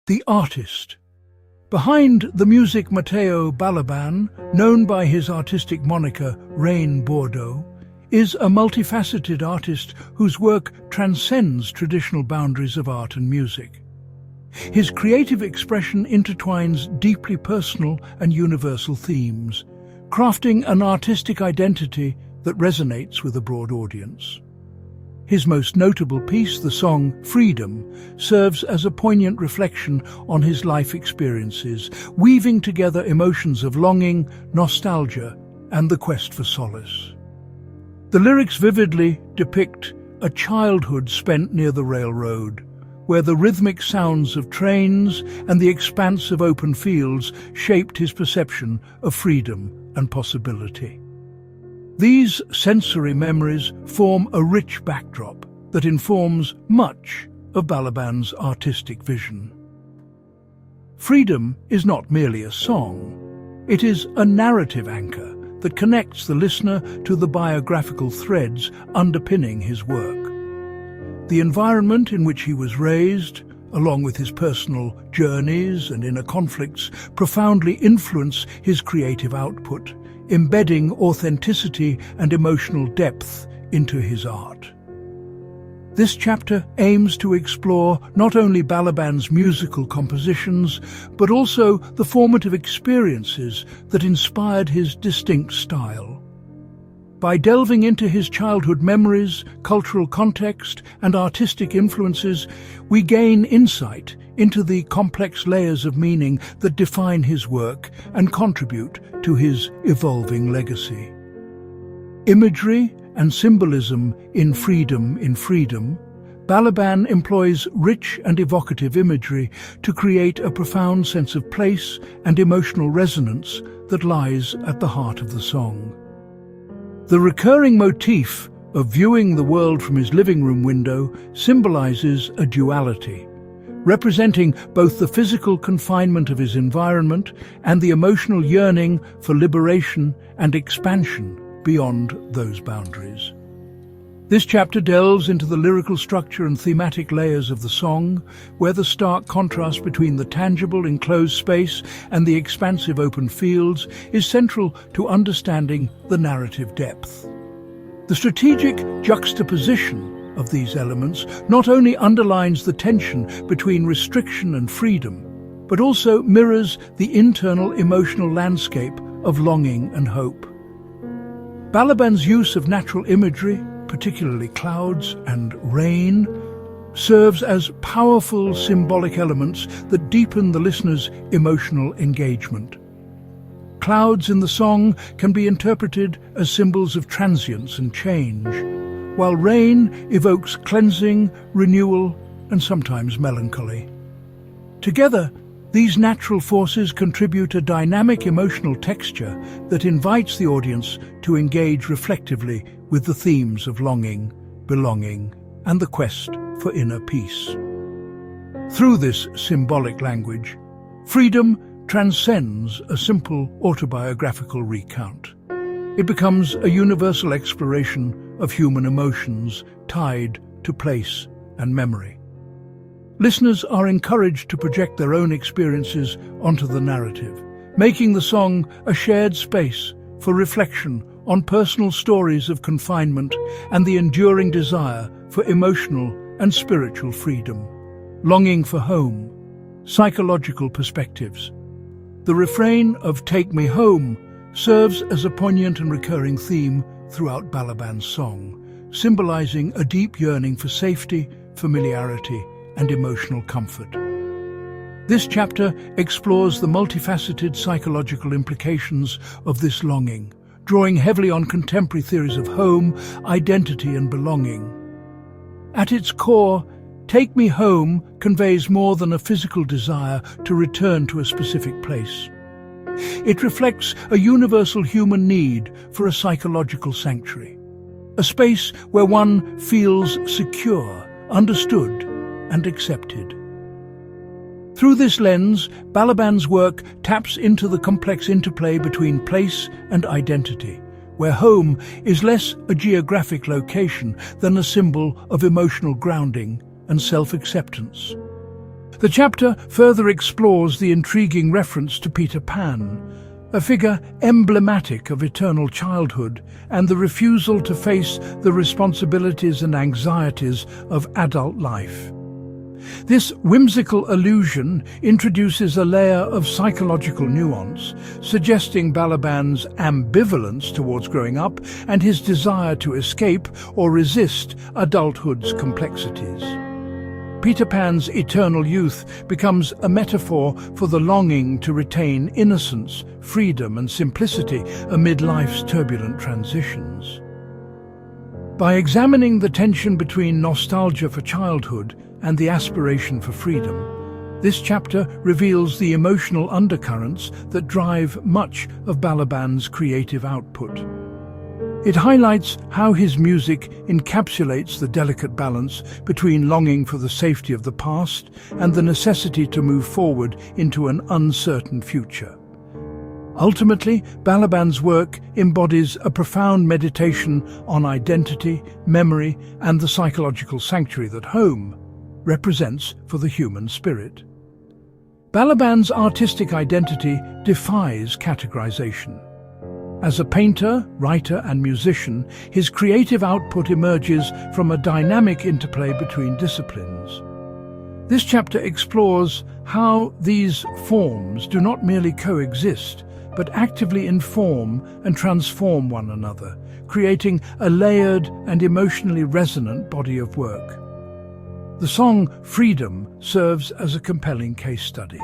The artist. Behind the music Matteo Balaban, known by his artistic moniker Rain Bordeaux, is a multifaceted artist whose work transcends traditional boundaries of art and music. His creative expression intertwines deeply personal and universal themes, crafting an artistic identity that resonates with a broad audience. His most notable piece, the song Freedom, serves as a poignant reflection on his life experiences, weaving together emotions of longing, nostalgia, and the quest for solace. The lyrics vividly depict a childhood spent near the railroad, where the rhythmic sounds of trains and the expanse of open fields shaped his perception of freedom and possibility. These sensory memories form a rich backdrop that informs much of Balaban's artistic vision. Freedom is not merely a song. It is a narrative anchor that connects the listener to the biographical threads underpinning his work. The environment in which he was raised, along with his personal journeys and inner conflicts, profoundly influence his creative output, embedding authenticity and emotional depth into his art. This chapter aims to explore not only Balaban's musical compositions, but also the formative experiences that inspired his distinct style. By delving into his childhood memories, cultural context, and artistic influences, we gain insight into the complex layers of meaning that define his work and contribute to his evolving legacy. Imagery and symbolism in Freedom, Balaban employs rich and evocative imagery to create a profound sense of place and emotional resonance that lies at the heart of the song. The recurring motif of viewing the world from his living room window symbolizes a duality, representing both the physical confinement of his environment and the emotional yearning for liberation and expansion beyond those boundaries. This chapter delves into the lyrical structure and thematic layers of the song, where the stark contrast between the tangible enclosed space and the expansive open fields is central to understanding the narrative depth. The strategic juxtaposition of these elements not only underlines the tension between restriction and freedom, but also mirrors the internal emotional landscape of longing and hope. Balaban's use of natural imagery, particularly clouds and rain, serves as powerful symbolic elements that deepen the listener's emotional engagement. Clouds in the song can be interpreted as symbols of transience and change, while rain evokes cleansing, renewal, and sometimes melancholy. Together, these natural forces contribute a dynamic emotional texture that invites the audience to engage reflectively with the themes of longing, belonging, and the quest for inner peace. Through this symbolic language, Freedom transcends a simple autobiographical recount. It becomes a universal exploration of human emotions tied to place and memory. Listeners are encouraged to project their own experiences onto the narrative, making the song a shared space for reflection on personal stories of confinement and the enduring desire for emotional and spiritual freedom. Longing for home, psychological perspectives. The refrain of "Take Me Home" serves as a poignant and recurring theme throughout Balaban's song, symbolizing a deep yearning for safety, familiarity, and emotional comfort. This chapter explores the multifaceted psychological implications of this longing, drawing heavily on contemporary theories of home, identity, and belonging. At its core, "Take Me Home" conveys more than a physical desire to return to a specific place. It reflects a universal human need for a psychological sanctuary, a space where one feels secure, understood, and accepted. Through this lens, Balaban's work taps into the complex interplay between place and identity, where home is less a geographic location than a symbol of emotional grounding and self-acceptance. The chapter further explores the intriguing reference to Peter Pan, a figure emblematic of eternal childhood and the refusal to face the responsibilities and anxieties of adult life. This whimsical allusion introduces a layer of psychological nuance, suggesting Balaban's ambivalence towards growing up and his desire to escape or resist adulthood's complexities. Peter Pan's eternal youth becomes a metaphor for the longing to retain innocence, freedom and simplicity amid life's turbulent transitions. By examining the tension between nostalgia for childhood and the aspiration for freedom, this chapter reveals the emotional undercurrents that drive much of Balaban's creative output. It highlights how his music encapsulates the delicate balance between longing for the safety of the past and the necessity to move forward into an uncertain future. Ultimately, Balaban's work embodies a profound meditation on identity, memory, and the psychological sanctuary that home represents for the human spirit. Balaban's artistic identity defies categorization. As a painter, writer, and musician, his creative output emerges from a dynamic interplay between disciplines. This chapter explores how these forms do not merely coexist, but actively inform and transform one another, creating a layered and emotionally resonant body of work. The song Freedom serves as a compelling case study.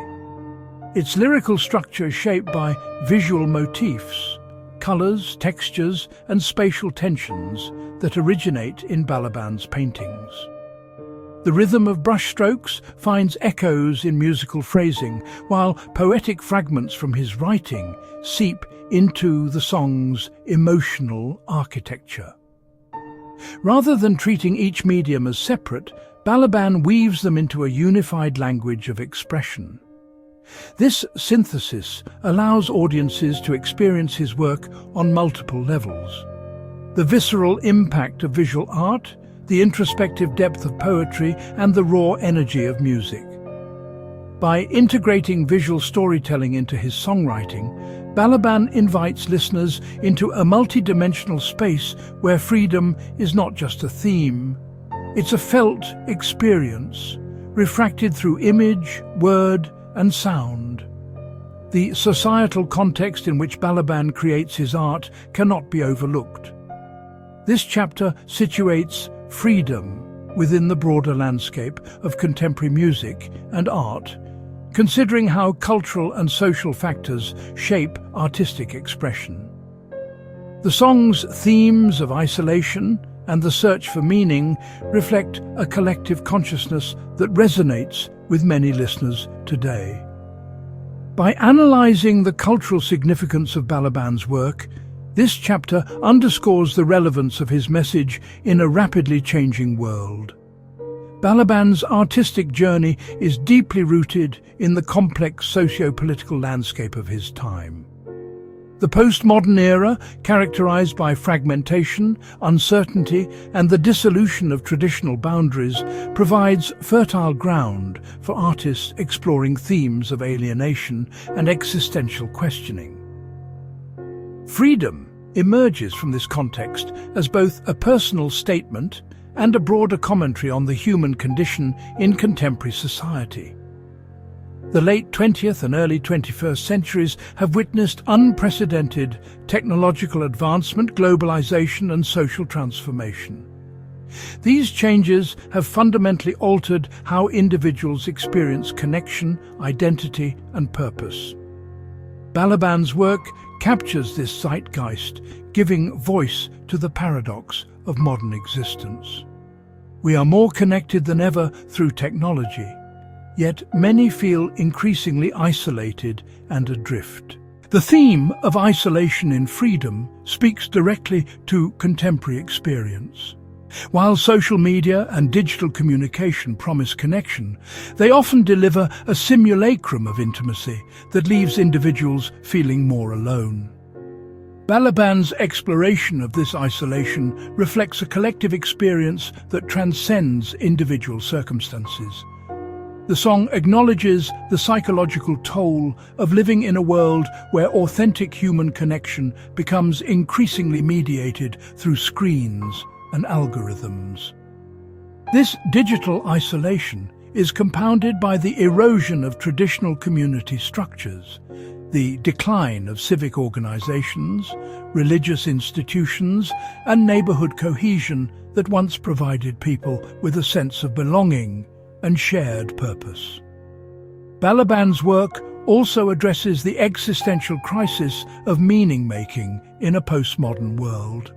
Its lyrical structure is shaped by visual motifs, colors, textures, and spatial tensions that originate in Balaban's paintings. The rhythm of brushstrokes finds echoes in musical phrasing, while poetic fragments from his writing seep into the song's emotional architecture. Rather than treating each medium as separate, Balaban weaves them into a unified language of expression. This synthesis allows audiences to experience his work on multiple levels. The visceral impact of visual art, the introspective depth of poetry, and the raw energy of music. By integrating visual storytelling into his songwriting, Balaban invites listeners into a multidimensional space where freedom is not just a theme. It's a felt experience, refracted through image, word, and sound. The societal context in which Balaban creates his art cannot be overlooked. This chapter situates freedom within the broader landscape of contemporary music and art, considering how cultural and social factors shape artistic expression. The song's themes of isolation and the search for meaning reflect a collective consciousness that resonates with many listeners today. By analyzing the cultural significance of Balaban's work, this chapter underscores the relevance of his message in a rapidly changing world. Balaban's artistic journey is deeply rooted in the complex socio-political landscape of his time. The postmodern era, characterized by fragmentation, uncertainty, and the dissolution of traditional boundaries, provides fertile ground for artists exploring themes of alienation and existential questioning. Freedom emerges from this context as both a personal statement and a broader commentary on the human condition in contemporary society. The late 20th and early 21st centuries have witnessed unprecedented technological advancement, globalization, and social transformation. These changes have fundamentally altered how individuals experience connection, identity, and purpose. Balaban's work captures this zeitgeist, giving voice to the paradox of modern existence. We are more connected than ever through technology, yet many feel increasingly isolated and adrift. The theme of isolation in freedom speaks directly to contemporary experience. While social media and digital communication promise connection, they often deliver a simulacrum of intimacy that leaves individuals feeling more alone. Balaban's exploration of this isolation reflects a collective experience that transcends individual circumstances. The song acknowledges the psychological toll of living in a world where authentic human connection becomes increasingly mediated through screens and algorithms. This digital isolation is compounded by the erosion of traditional community structures, the decline of civic organizations, religious institutions, and neighborhood cohesion that once provided people with a sense of belonging and shared purpose. Balaban's work also addresses the existential crisis of meaning-making in a postmodern world.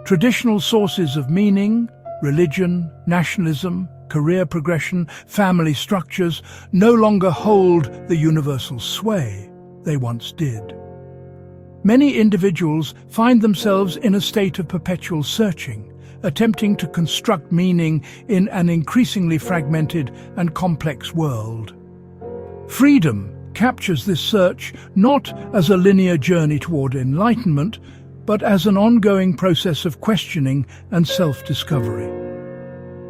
Traditional sources of meaning, religion, nationalism, career progression, family structures no longer hold the universal sway they once did. Many individuals find themselves in a state of perpetual searching, attempting to construct meaning in an increasingly fragmented and complex world. Freedom captures this search not as a linear journey toward enlightenment, but as an ongoing process of questioning and self-discovery.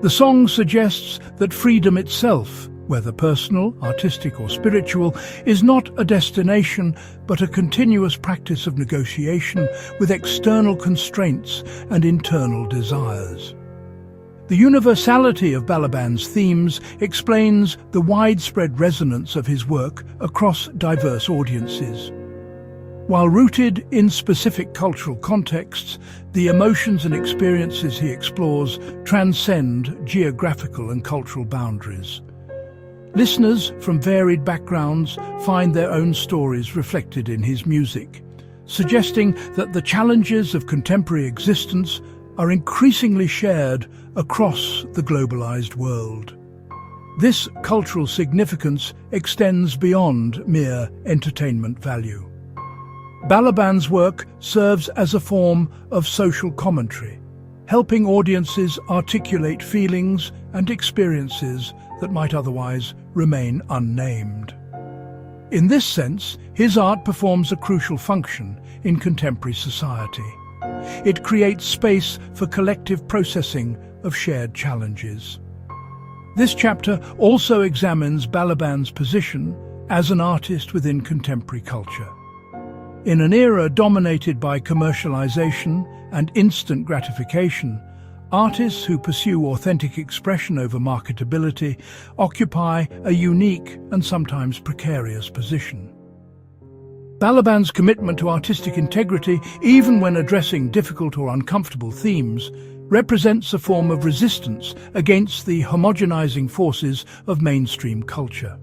The song suggests that freedom itself, whether personal, artistic or spiritual, is not a destination but a continuous practice of negotiation with external constraints and internal desires. The universality of Balaban's themes explains the widespread resonance of his work across diverse audiences. While rooted in specific cultural contexts, the emotions and experiences he explores transcend geographical and cultural boundaries. Listeners from varied backgrounds find their own stories reflected in his music, suggesting that the challenges of contemporary existence are increasingly shared across the globalized world. This cultural significance extends beyond mere entertainment value. Balaban's work serves as a form of social commentary, helping audiences articulate feelings and experiences that might otherwise remain unnamed. In this sense, his art performs a crucial function in contemporary society. It creates space for collective processing of shared challenges. This chapter also examines Balaban's position as an artist within contemporary culture. In an era dominated by commercialization and instant gratification, artists who pursue authentic expression over marketability occupy a unique and sometimes precarious position. Balaban's commitment to artistic integrity, even when addressing difficult or uncomfortable themes, represents a form of resistance against the homogenizing forces of mainstream culture.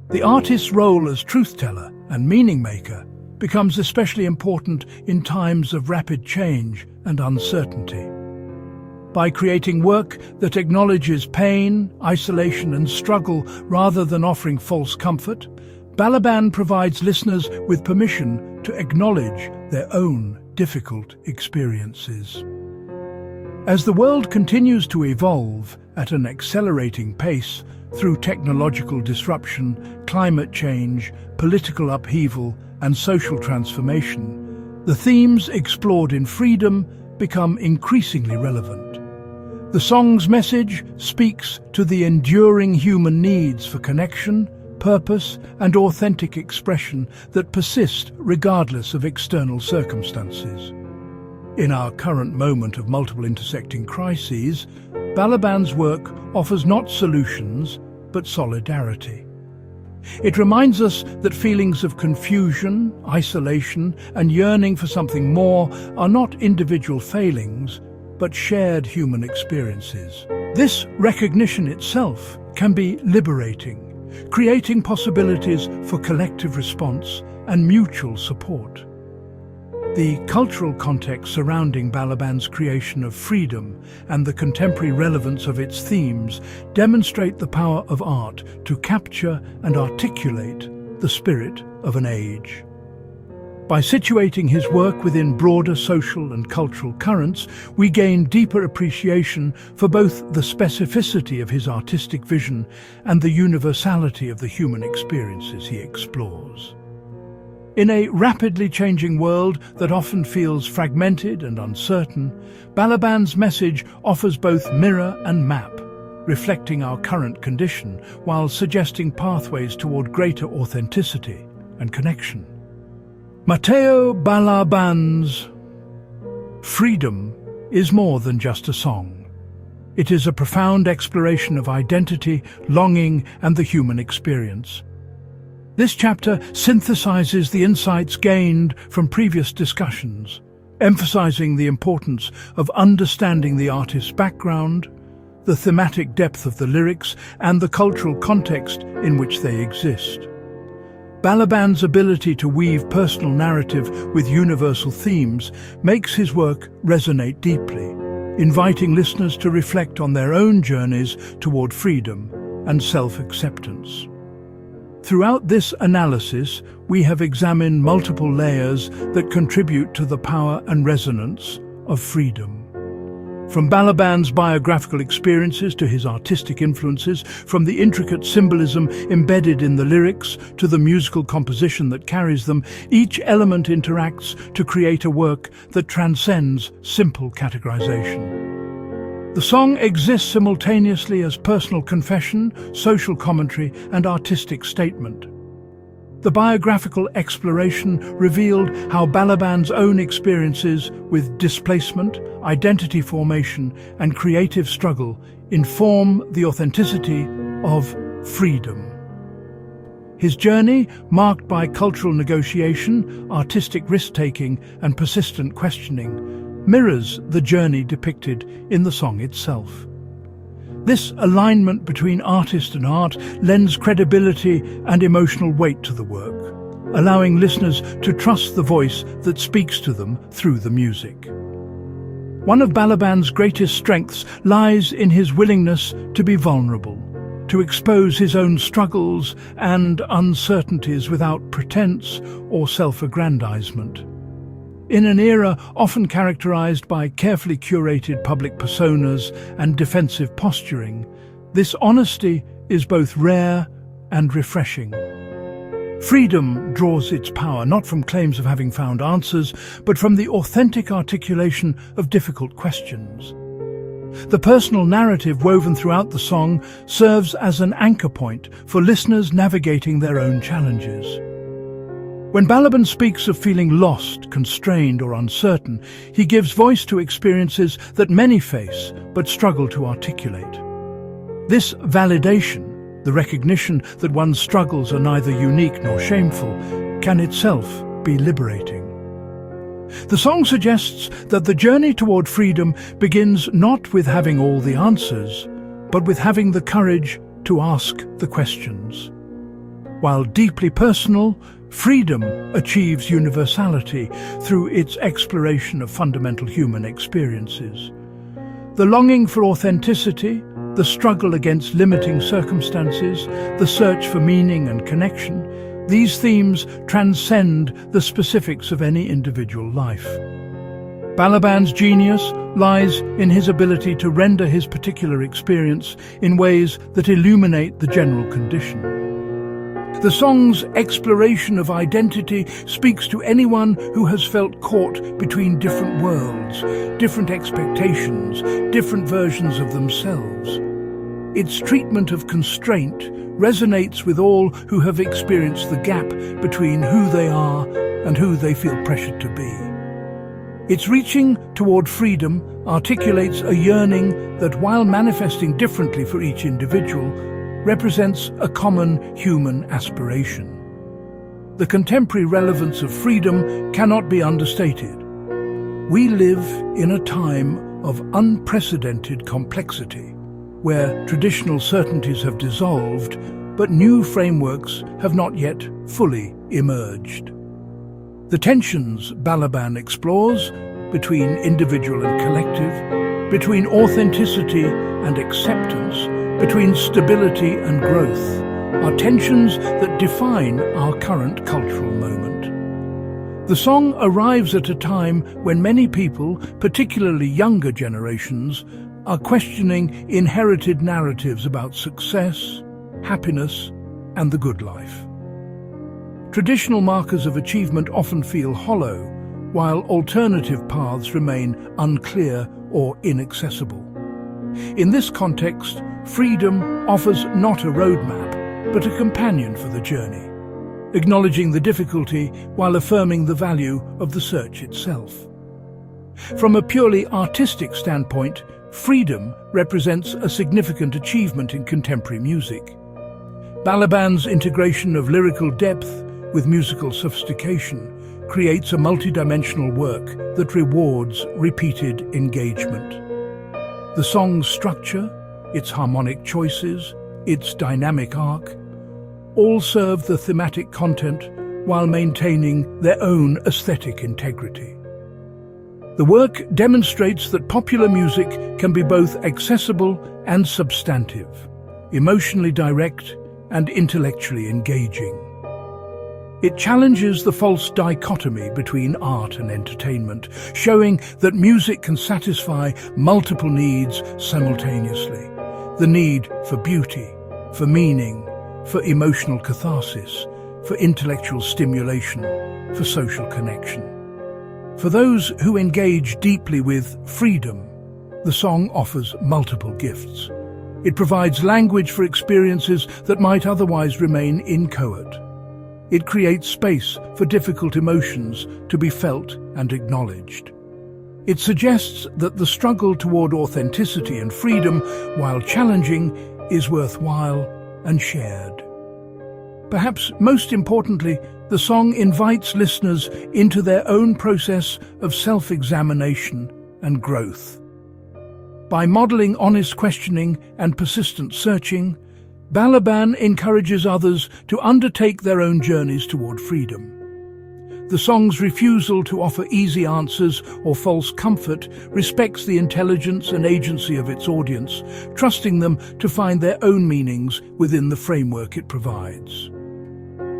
The artist's role as truth-teller and meaning-maker becomes especially important in times of rapid change and uncertainty. By creating work that acknowledges pain, isolation and struggle rather than offering false comfort, Balaban provides listeners with permission to acknowledge their own difficult experiences. As the world continues to evolve at an accelerating pace through technological disruption, climate change, political upheaval, and social transformation, the themes explored in Freedom become increasingly relevant. The song's message speaks to the enduring human needs for connection, purpose, and authentic expression that persist regardless of external circumstances. In our current moment of multiple intersecting crises, Balaban's work offers not solutions, but solidarity. It reminds us that feelings of confusion, isolation, and yearning for something more are not individual failings, but shared human experiences. This recognition itself can be liberating, creating possibilities for collective response and mutual support. The cultural context surrounding Balaban's creation of Freedom and the contemporary relevance of its themes demonstrate the power of art to capture and articulate the spirit of an age. By situating his work within broader social and cultural currents, we gain deeper appreciation for both the specificity of his artistic vision and the universality of the human experiences he explores. In a rapidly changing world that often feels fragmented and uncertain, Balaban's message offers both mirror and map, reflecting our current condition while suggesting pathways toward greater authenticity and connection. Matteo Balaban's Freedom is more than just a song. It is a profound exploration of identity, longing, and the human experience. This chapter synthesizes the insights gained from previous discussions, emphasizing the importance of understanding the artist's background, the thematic depth of the lyrics, and the cultural context in which they exist. Balaban's ability to weave personal narrative with universal themes makes his work resonate deeply, inviting listeners to reflect on their own journeys toward freedom and self-acceptance. Throughout this analysis, we have examined multiple layers that contribute to the power and resonance of freedom. From Balaban's biographical experiences to his artistic influences, from the intricate symbolism embedded in the lyrics to the musical composition that carries them, each element interacts to create a work that transcends simple categorization. The song exists simultaneously as personal confession, social commentary, and artistic statement. The biographical exploration revealed how Balaban's own experiences with displacement, identity formation, and creative struggle inform the authenticity of freedom. His journey, marked by cultural negotiation, artistic risk-taking, and persistent questioning, mirrors the journey depicted in the song itself. This alignment between artist and art lends credibility and emotional weight to the work, allowing listeners to trust the voice that speaks to them through the music. One of Balaban's greatest strengths lies in his willingness to be vulnerable, to expose his own struggles and uncertainties without pretense or self-aggrandizement. In an era often characterized by carefully curated public personas and defensive posturing, this honesty is both rare and refreshing. Freedom draws its power not from claims of having found answers, but from the authentic articulation of difficult questions. The personal narrative woven throughout the song serves as an anchor point for listeners navigating their own challenges. When Balaban speaks of feeling lost, constrained, or uncertain, he gives voice to experiences that many face but struggle to articulate. This validation, the recognition that one's struggles are neither unique nor shameful, can itself be liberating. The song suggests that the journey toward freedom begins not with having all the answers, but with having the courage to ask the questions. While deeply personal, freedom achieves universality through its exploration of fundamental human experiences. The longing for authenticity, the struggle against limiting circumstances, the search for meaning and connection, these themes transcend the specifics of any individual life. Balaban's genius lies in his ability to render his particular experience in ways that illuminate the general condition. The song's exploration of identity speaks to anyone who has felt caught between different worlds, different expectations, different versions of themselves. Its treatment of constraint resonates with all who have experienced the gap between who they are and who they feel pressured to be. Its reaching toward freedom articulates a yearning that, while manifesting differently for each individual, represents a common human aspiration. The contemporary relevance of freedom cannot be understated. We live in a time of unprecedented complexity, where traditional certainties have dissolved, but new frameworks have not yet fully emerged. The tensions Balaban explores between individual and collective, between authenticity and acceptance, between stability and growth, are tensions that define our current cultural moment. The song arrives at a time when many people, particularly younger generations, are questioning inherited narratives about success, happiness, and the good life. Traditional markers of achievement often feel hollow, while alternative paths remain unclear or inaccessible. In this context, freedom offers not a roadmap, but a companion for the journey, acknowledging the difficulty while affirming the value of the search itself. From a purely artistic standpoint, freedom represents a significant achievement in contemporary music. Balaban's integration of lyrical depth with musical sophistication creates a multidimensional work that rewards repeated engagement. The song's structure, its harmonic choices, its dynamic arc, all serve the thematic content while maintaining their own aesthetic integrity. The work demonstrates that popular music can be both accessible and substantive, emotionally direct and intellectually engaging. It challenges the false dichotomy between art and entertainment, showing that music can satisfy multiple needs simultaneously. The need for beauty, for meaning, for emotional catharsis, for intellectual stimulation, for social connection. For those who engage deeply with freedom, the song offers multiple gifts. It provides language for experiences that might otherwise remain inchoate. It creates space for difficult emotions to be felt and acknowledged. It suggests that the struggle toward authenticity and freedom, while challenging, is worthwhile and shared. Perhaps most importantly, the song invites listeners into their own process of self-examination and growth. By modeling honest questioning and persistent searching, Balaban encourages others to undertake their own journeys toward freedom. The song's refusal to offer easy answers or false comfort respects the intelligence and agency of its audience, trusting them to find their own meanings within the framework it provides.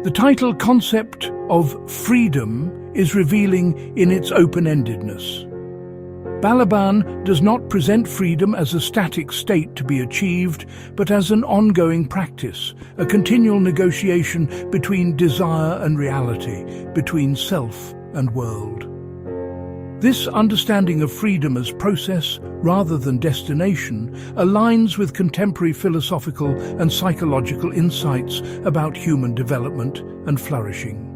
The title concept of freedom is revealing in its open-endedness. Balaban does not present freedom as a static state to be achieved, but as an ongoing practice, a continual negotiation between desire and reality, between self and world. This understanding of freedom as process rather than destination aligns with contemporary philosophical and psychological insights about human development and flourishing.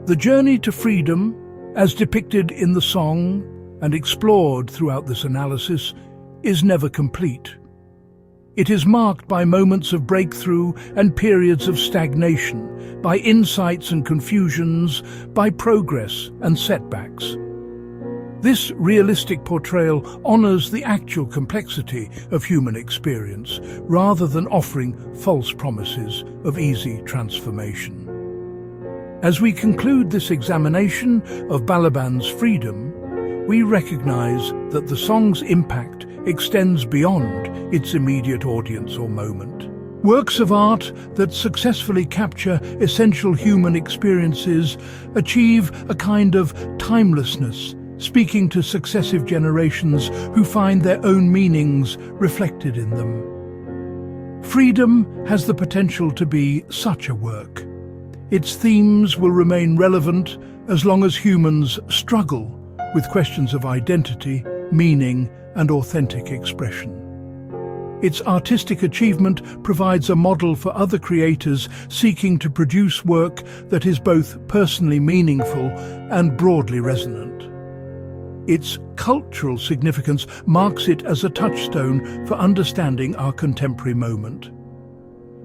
The journey to freedom, as depicted in the song and explored throughout this analysis, is never complete. It is marked by moments of breakthrough and periods of stagnation, by insights and confusions, by progress and setbacks. This realistic portrayal honors the actual complexity of human experience, rather than offering false promises of easy transformation. As we conclude this examination of Balaban's freedom, we recognize that the song's impact extends beyond its immediate audience or moment. Works of art that successfully capture essential human experiences achieve a kind of timelessness, speaking to successive generations who find their own meanings reflected in them. Freedom has the potential to be such a work. Its themes will remain relevant as long as humans struggle with questions of identity, meaning, and authentic expression. Its artistic achievement provides a model for other creators seeking to produce work that is both personally meaningful and broadly resonant. Its cultural significance marks it as a touchstone for understanding our contemporary moment.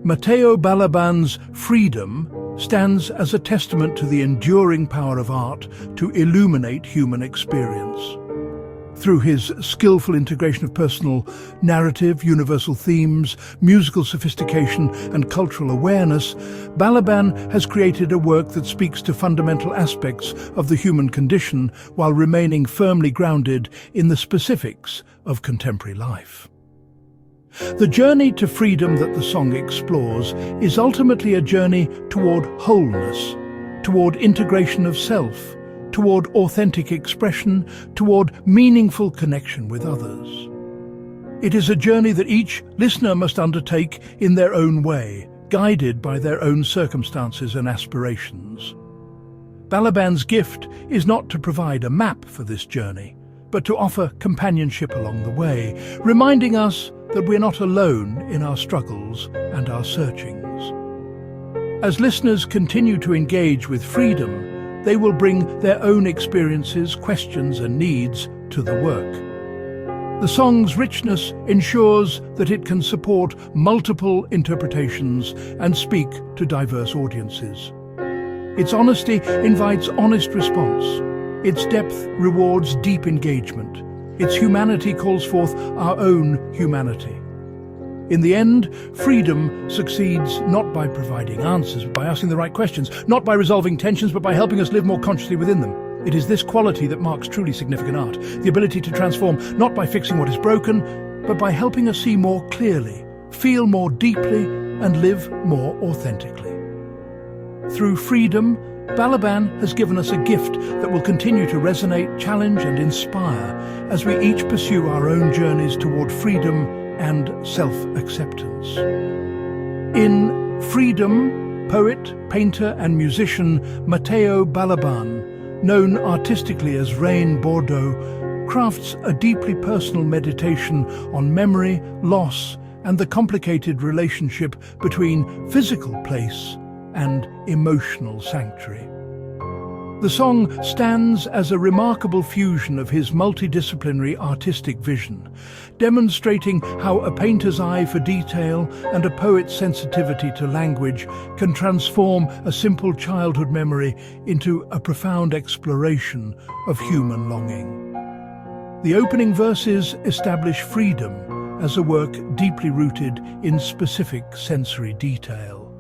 Matteo Balaban's freedom stands as a testament to the enduring power of art to illuminate human experience. Through his skillful integration of personal narrative, universal themes, musical sophistication, and cultural awareness, Balaban has created a work that speaks to fundamental aspects of the human condition while remaining firmly grounded in the specifics of contemporary life. The journey to freedom that the song explores is ultimately a journey toward wholeness, toward integration of self, toward authentic expression, toward meaningful connection with others. It is a journey that each listener must undertake in their own way, guided by their own circumstances and aspirations. Balaban's gift is not to provide a map for this journey, but to offer companionship along the way, reminding us that we're not alone in our struggles and our searchings. As listeners continue to engage with freedom, they will bring their own experiences, questions and needs to the work. The song's richness ensures that it can support multiple interpretations and speak to diverse audiences. Its honesty invites honest response. Its depth rewards deep engagement. Its humanity calls forth our own humanity. In the end, freedom succeeds not by providing answers, but by asking the right questions, not by resolving tensions, but by helping us live more consciously within them. It is this quality that marks truly significant art, the ability to transform not by fixing what is broken, but by helping us see more clearly, feel more deeply, and live more authentically. Through freedom, Balaban has given us a gift that will continue to resonate, challenge and inspire as we each pursue our own journeys toward freedom and self-acceptance. In Freedom, poet, painter and musician Matteo Balaban, known artistically as Rain Bordeaux, crafts a deeply personal meditation on memory, loss and the complicated relationship between physical place and emotional sanctuary. The song stands as a remarkable fusion of his multidisciplinary artistic vision, demonstrating how a painter's eye for detail and a poet's sensitivity to language can transform a simple childhood memory into a profound exploration of human longing. The opening verses establish freedom as a work deeply rooted in specific sensory detail.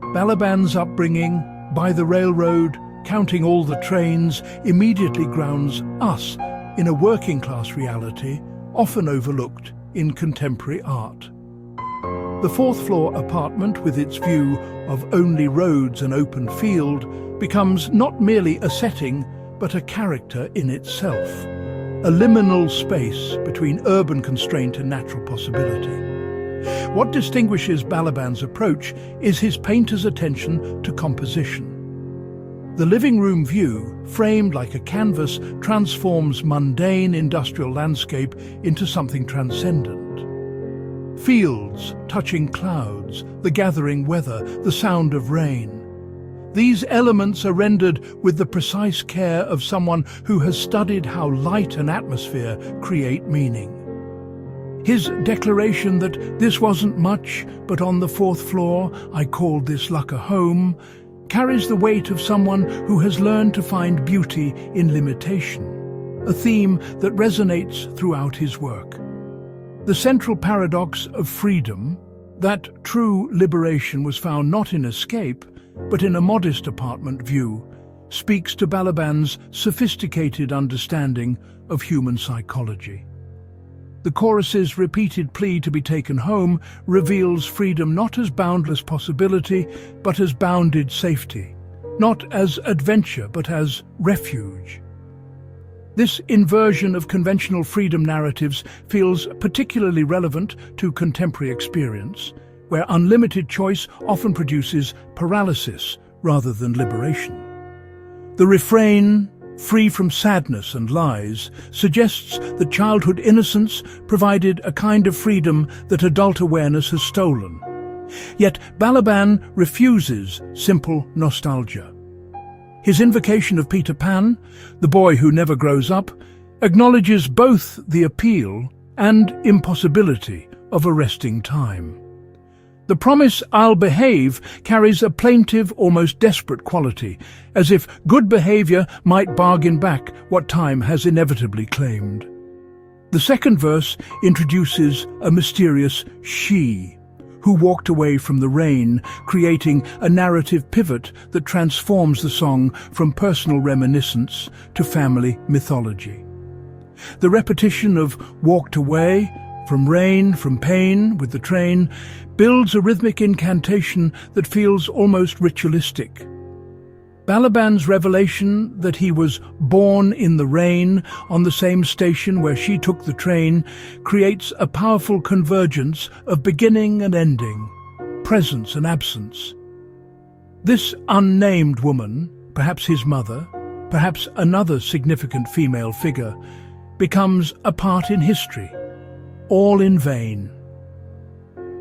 Balaban's upbringing, by the railroad, counting all the trains, immediately grounds us in a working-class reality often overlooked in contemporary art. The fourth-floor apartment, with its view of only roads and open field, becomes not merely a setting, but a character in itself, a liminal space between urban constraint and natural possibility. What distinguishes Balaban's approach is his painter's attention to composition. The living room view, framed like a canvas, transforms mundane industrial landscape into something transcendent. Fields touching clouds, the gathering weather, the sound of rain. These elements are rendered with the precise care of someone who has studied how light and atmosphere create meaning. His declaration that this wasn't much, but on the fourth floor I called this luck a home, carries the weight of someone who has learned to find beauty in limitation, a theme that resonates throughout his work. The central paradox of freedom, that true liberation was found not in escape, but in a modest apartment view, speaks to Balaban's sophisticated understanding of human psychology. The chorus's repeated plea to be taken home reveals freedom not as boundless possibility, but as bounded safety, not as adventure, but as refuge. This inversion of conventional freedom narratives feels particularly relevant to contemporary experience, where unlimited choice often produces paralysis rather than liberation. The refrain, free from sadness and lies, suggests that childhood innocence provided a kind of freedom that adult awareness has stolen. Yet Balaban refuses simple nostalgia. His invocation of Peter Pan, the boy who never grows up, acknowledges both the appeal and impossibility of arresting time. The promise, "I'll behave," carries a plaintive, almost desperate quality, as if good behavior might bargain back what time has inevitably claimed. The second verse introduces a mysterious she, who walked away from the rain, creating a narrative pivot that transforms the song from personal reminiscence to family mythology. The repetition of "walked away," from rain, from pain, with the train, builds a rhythmic incantation that feels almost ritualistic. Balaban's revelation that he was born in the rain on the same station where she took the train creates a powerful convergence of beginning and ending, presence and absence. This unnamed woman, perhaps his mother, perhaps another significant female figure, becomes a part in history, all in vain.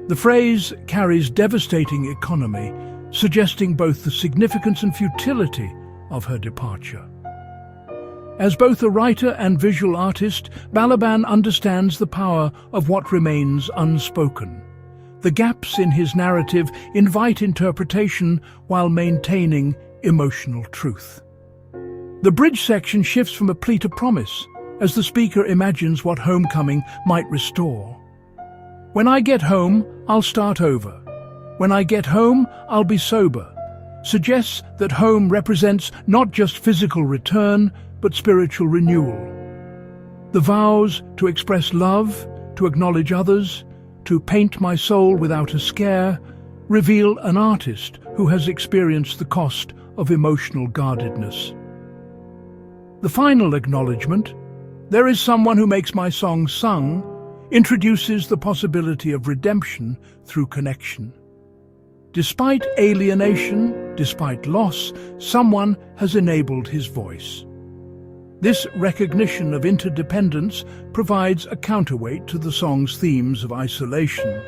The phrase carries devastating economy, suggesting both the significance and futility of her departure. As both a writer and visual artist, Balaban understands the power of what remains unspoken. The gaps in his narrative invite interpretation while maintaining emotional truth. The bridge section shifts from a plea to promise, as the speaker imagines what homecoming might restore. When I get home, I'll start over. When I get home, I'll be sober. Suggests that home represents not just physical return, but spiritual renewal. The vows to express love, to acknowledge others, to paint my soul without a scare, reveal an artist who has experienced the cost of emotional guardedness. The final acknowledgement, there is someone who makes my song sung, introduces the possibility of redemption through connection. Despite alienation, despite loss, someone has enabled his voice. This recognition of interdependence provides a counterweight to the song's themes of isolation,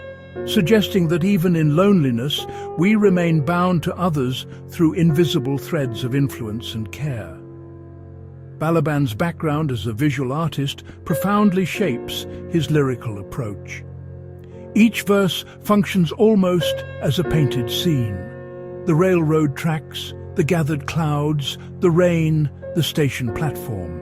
suggesting that even in loneliness, we remain bound to others through invisible threads of influence and care. Balaban's background as a visual artist profoundly shapes his lyrical approach. Each verse functions almost as a painted scene. The railroad tracks, the gathered clouds, the rain, the station platform.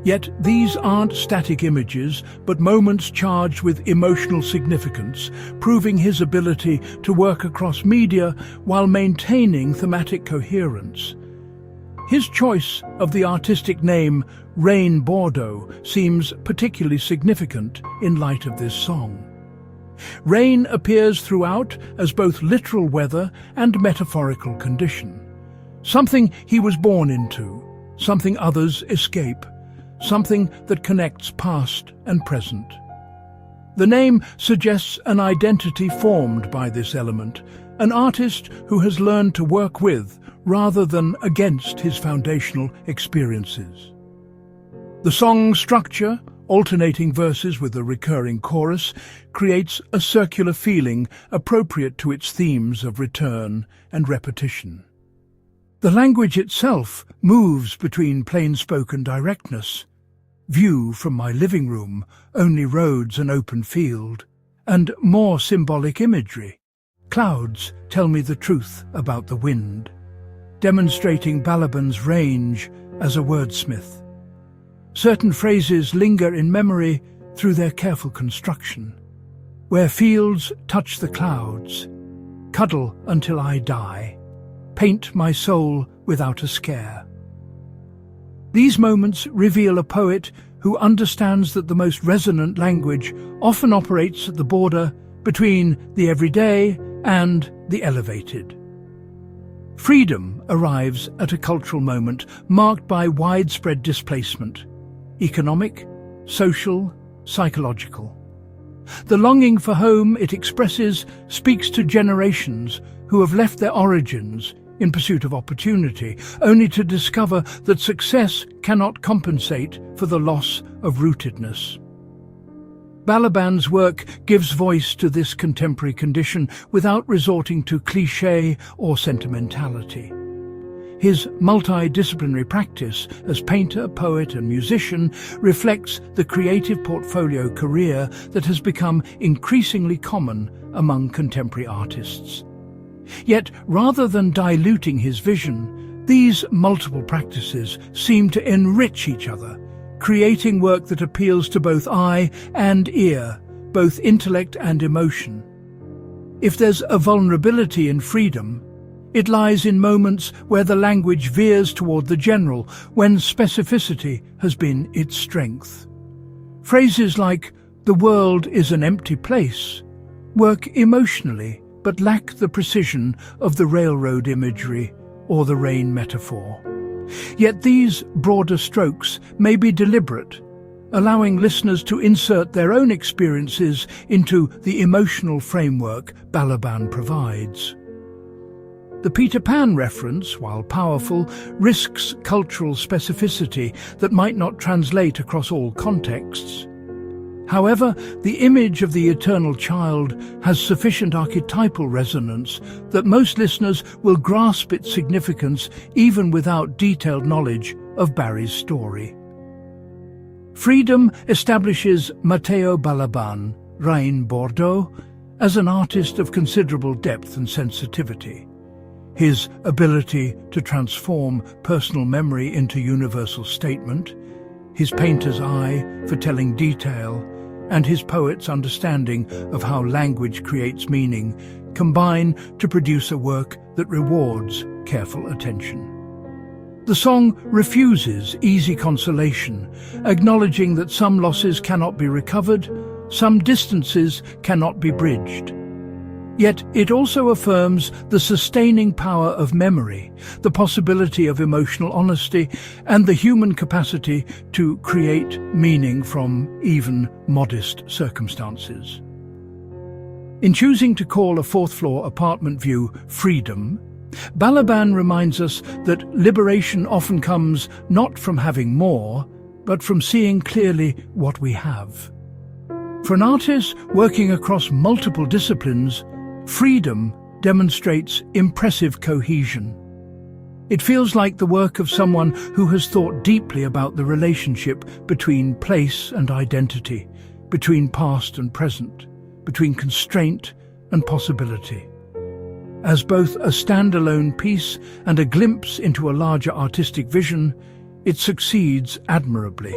Yet these aren't static images, but moments charged with emotional significance, proving his ability to work across media while maintaining thematic coherence. His choice of the artistic name Rain Bordeaux seems particularly significant in light of this song. Rain appears throughout as both literal weather and metaphorical condition. Something he was born into, something others escape, something that connects past and present. The name suggests an identity formed by this element, an artist who has learned to work with rather than against his foundational experiences. The song's structure, alternating verses with a recurring chorus, creates a circular feeling appropriate to its themes of return and repetition. The language itself moves between plain-spoken directness, view from my living room, only roads and open field, and more symbolic imagery. Clouds tell me the truth about the wind, demonstrating Balaban's range as a wordsmith. Certain phrases linger in memory through their careful construction. Where fields touch the clouds, cuddle until I die, paint my soul without a scare. These moments reveal a poet who understands that the most resonant language often operates at the border between the everyday and the elevated. Freedom arrives at a cultural moment marked by widespread displacement, economic, social, psychological. The longing for home it expresses speaks to generations who have left their origins in pursuit of opportunity, only to discover that success cannot compensate for the loss of rootedness. Balaban's work gives voice to this contemporary condition without resorting to cliché or sentimentality. His multidisciplinary practice as painter, poet and musician reflects the creative portfolio career that has become increasingly common among contemporary artists. Yet, rather than diluting his vision, these multiple practices seem to enrich each other, creating work that appeals to both eye and ear, both intellect and emotion. If there's a vulnerability in freedom, it lies in moments where the language veers toward the general, when specificity has been its strength. Phrases like, "The world is an empty place," work emotionally, but lack the precision of the railroad imagery or the rain metaphor. Yet these broader strokes may be deliberate, allowing listeners to insert their own experiences into the emotional framework Balaban provides. The Peter Pan reference, while powerful, risks cultural specificity that might not translate across all contexts. However, the image of the eternal child has sufficient archetypal resonance that most listeners will grasp its significance even without detailed knowledge of Barry's story. Freedom establishes Matteo Balaban, Rain Bordeaux, as an artist of considerable depth and sensitivity. His ability to transform personal memory into universal statement, his painter's eye for telling detail, and his poet's understanding of how language creates meaning combine to produce a work that rewards careful attention. The song refuses easy consolation, acknowledging that some losses cannot be recovered, some distances cannot be bridged. Yet it also affirms the sustaining power of memory, the possibility of emotional honesty, and the human capacity to create meaning from even modest circumstances. In choosing to call a fourth-floor apartment view freedom, Balaban reminds us that liberation often comes not from having more, but from seeing clearly what we have. For an artist working across multiple disciplines, freedom demonstrates impressive cohesion. It feels like the work of someone who has thought deeply about the relationship between place and identity, between past and present, between constraint and possibility. As both a standalone piece and a glimpse into a larger artistic vision, it succeeds admirably.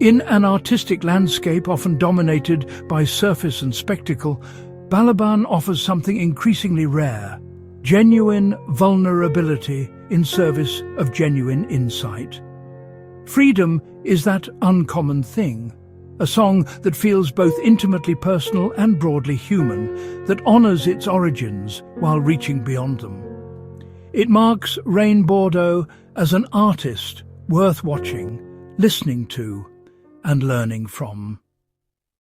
In an artistic landscape often dominated by surface and spectacle, Balaban offers something increasingly rare, genuine vulnerability in service of genuine insight. Freedom is that uncommon thing, a song that feels both intimately personal and broadly human, that honors its origins while reaching beyond them. It marks Rain Bordeaux as an artist worth watching, listening to, and learning from.